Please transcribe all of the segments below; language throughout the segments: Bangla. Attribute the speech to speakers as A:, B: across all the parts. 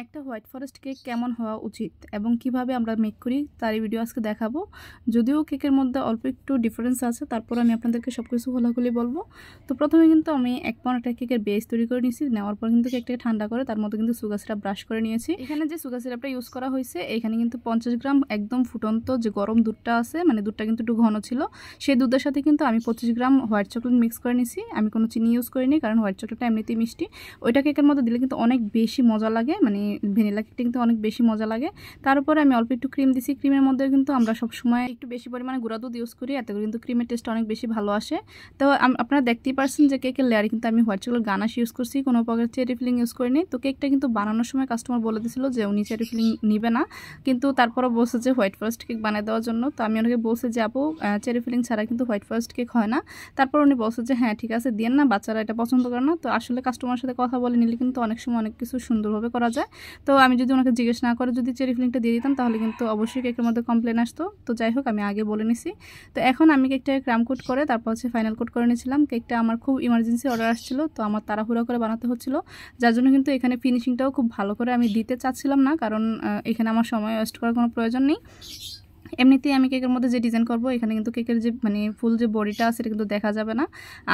A: একটা হোয়াইট ফরেস্ট কেক কেমন হওয়া উচিত এবং কিভাবে আমরা মেক করি তার ভিডিও আজকে দেখাবো। যদিও কেকের মধ্যে অল্প একটু ডিফারেন্স আছে, তারপর আমি আপনাদেরকে সব কিছু খোলাখুলি বলবো। তো প্রথমে কিন্তু আমি 1 পাউন্ড একটা কেকের বেস তৈরি করে নিয়েছি। নেওয়ার পর কিন্তু কেকটাকে ঠান্ডা করে তার মধ্যে কিন্তু সুগার সিরাপ ব্রাশ করে নিয়েছি। এখানে যে সুগার সিরাপটা ইউজ করা হয়েছে এখানে কিন্তু 50 গ্রাম একদম ফুটন্ত যে গরম দুধটা আছে, মানে দুধটা কিন্তু একটু ঘন ছিল, সেই দুধের সাথে কিন্তু আমি 25 গ্রাম হোয়াইট চকলেট মিক্স করে নিয়েছি। আমি কোনো চিনি ইউজ করিনি, কারণ হোয়াইট চকলেটটা এমনিতেই মিষ্টি। ওইটা কেকের মধ্যে দিলে কিন্তু অনেক বেশি মজা লাগে, মানে ভ্যানিলা কেকটা কিন্তু অনেক বেশি মজা লাগে। তার উপরে আমি অল্প একটু ক্রিম দিছি। ক্রিমের মধ্যে কিন্তু আমরা সবসময় একটু বেশি পরিমাণে গুঁড়া দুধ ইউজ করি, এতে করে কিন্তু ক্রিমের টেস্ট অনেক বেশি ভালো আসে। তো আপনারা দেখতেই পারছেন যে কেকের লেয়ারে কিন্তু আমি হোয়াইট চকলেট গানাশ ইউজ করছি, কোনো প্রকার চেরি ফিলিং ইউজ করিনি। তো কেকটা কিন্তু বানানোর সময় কাস্টমার বলে দিয়েছিল যে উনি চেরি ফিলিং নিবে না, কিন্তু তারপরও বলছে যে হোয়াইট ফরেস্ট কেক বানিয়ে দেওয়ার জন্য। তো আমি ওনাকে বলছি যে আপু, চেরি ফিলিং ছাড়া কিন্তু হোয়াইট ফরেস্ট কেক হয় না। তারপর উনি বলছে যে হ্যাঁ ঠিক আছে দিয়েন না, বাচ্চারা এটা পছন্দ করে না। তো আসলে কাস্টমারের সাথে কথা বলে নিলে কিন্তু অনেক সময় অনেক কিছু সুন্দরভাবে করা যায়। তো আমি যদি ওনাকে জিজ্ঞেস না করে যদি চেরি ফিলিংটা দিয়ে দিতাম তাহলে কিন্তু অবশ্যই কেকের মধ্যে কমপ্লেন আসতো। তো যাই হোক, আমি আগে বলে নিছি। তো এখন আমি কেকটাকে ক্রাম কোট করে তারপর হচ্ছে ফাইনাল কোট করে নিয়েছিলাম। কেকটা আমার খুব ইমার্জেন্সি অর্ডার আসছিল, তো আমার তাড়াহুড়া করে বানাতে হচ্ছিল, যার জন্য কিন্তু এখানে ফিনিশিংটাও খুব ভালো করে আমি দিতে চাচ্ছিলাম না, কারণ এখানে আমার সময় ওয়েস্ট করার কোনো প্রয়োজন নেই। এমনিতেই আমি কেকের মধ্যে যে ডিজাইন করব, এখানে কিন্তু কেকের যে মানে ফুল যে বডিটা আছে এটা কিন্তু দেখা যাবে না।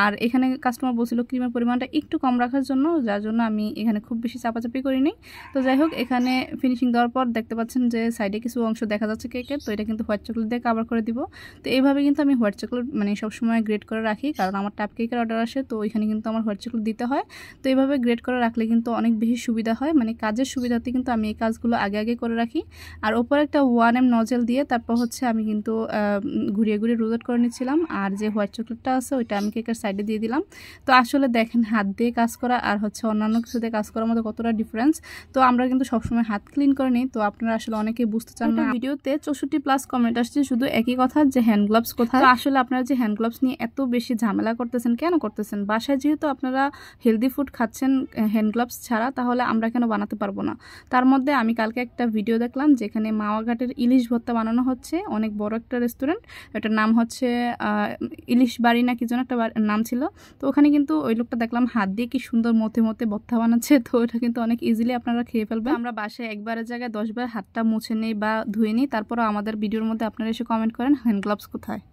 A: আর এখানে কাস্টমার বলছিল ক্রিমের পরিমাণটা একটু কম রাখার জন্য, যার জন্য আমি এখানে খুব বেশি চাপাচাপি করিনি। তো যাই হোক, এখানে ফিনিশিং দেওয়ার পর দেখতে পাচ্ছেন যে সাইডে কিছু অংশ দেখা যাচ্ছে কেকের, তো এটা কিন্তু হোয়াইট চকলেট দিয়ে কভার করে দিব। তো এইভাবে কিন্তু আমি হোয়াইট চকলেট মানে সবসময় গ্রেড করে রাখি, কারণ আমার টাপ কেকের অর্ডার আসে, তো ওইখানে কিন্তু আমার হোয়াইট চকলেট দিতে হয়। তো এইভাবে গ্রেড করে রাখলে কিন্তু অনেক বেশি সুবিধা হয়, মানে কাজের সুবিধাতে কিন্তু আমি এই কাজগুলো আগে আগে করে রাখি। আর ওপরে একটা 1M নজেল দিয়ে তারপর হচ্ছে আমি কিন্তু ঘুরিয়ে ঘুরিয়ে রোজেট করে নিচ্ছিলাম। আর যে হোয়াইট চকলেটটা আছে ওইটা আমি কেকের সাইডে দিয়ে দিলাম। তো আসলে দেখেন, হাত দিয়ে কাজ করা আর হচ্ছে অন্যান্য কিছু দিয়ে কাজ করার মধ্যে কতটা ডিফারেন্স। তো আমরা কিন্তু সবসময় হাত ক্লিন করে নিই, তো আপনারা আসলে অনেকেই বুঝতে চান না। ভিডিওতে 64+ কমেন্ট আসছে শুধু একই কথা যে হ্যান্ড গ্লাভস কোথায়। তো আসলে আপনারা যে হ্যান্ড গ্লাভস নিয়ে এত বেশি ঝামেলা করতেছেন, কেন করতেছেন? বাসায় যেহেতু আপনারা হেলদি ফুড খাচ্ছেন হ্যান্ড গ্লাভস ছাড়া, তাহলে আমরা কেন বানাতে পারবো না? তার মধ্যে আমি কালকে একটা ভিডিও দেখলাম যেখানে মাওয়াঘাটের ইলিশ ভর্তা বানানো হচ্ছে, অনেক বড় একটা রেস্টুরেন্ট, এটার নাম হচ্ছে ইলিশ বাড়ি না কি যেন একটা নাম ছিল। তো ওখানে কিন্তু ওই লোকটা দেখলাম হাত দিয়ে কি সুন্দর মতে মতে ভর্তা বানাচ্ছে। তো ওটা কিন্তু অনেক ইজিলি আপনারা খেয়ে ফেলবেন। আমরা বাসায় একবারের জায়গায় 10 বার হাতটা মুছে নেই বা ধুয়ে নিই, তারপরও আমাদের ভিডিওর মধ্যে আপনারা এসে কমেন্ট করেন হ্যান্ড গ্লাভস কোথায়।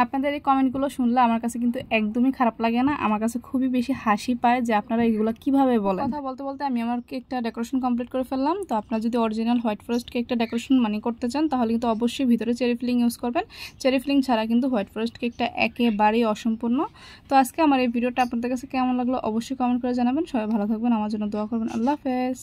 A: আপনাদের এই কমেন্টগুলো শুনলে আমার কাছে কিন্তু একদমই খারাপ লাগে না, আমার কাছে খুবই বেশি হাসি পায় যে আপনারা এগুলো কিভাবে বলেন। কথা বলতে বলতে আমি আমার কেকটা ডেকোরেশন কমপ্লিট করে ফেললাম। তো আপনারা যদি অরিজিনাল হোয়াইট ফরেস্ট কেকটা ডেকোরেশন মানে করতে চান তাহলে কিন্তু অবশ্যই ভিতরে চেরি ফিলিং ইউজ করবেন। চেরি ফিলিং ছাড়া কিন্তু হোয়াইট ফরেস্ট কেকটা একেবারেই অসম্পূর্ণ। তো আজকে আমার এই ভিডিওটা আপনাদের কাছে কেমন লাগলো অবশ্যই কমেন্ট করে জানাবেন। সবাই ভালো থাকবেন, আমার জন্য দোয়া করবেন। আল্লাহ হাফেজ।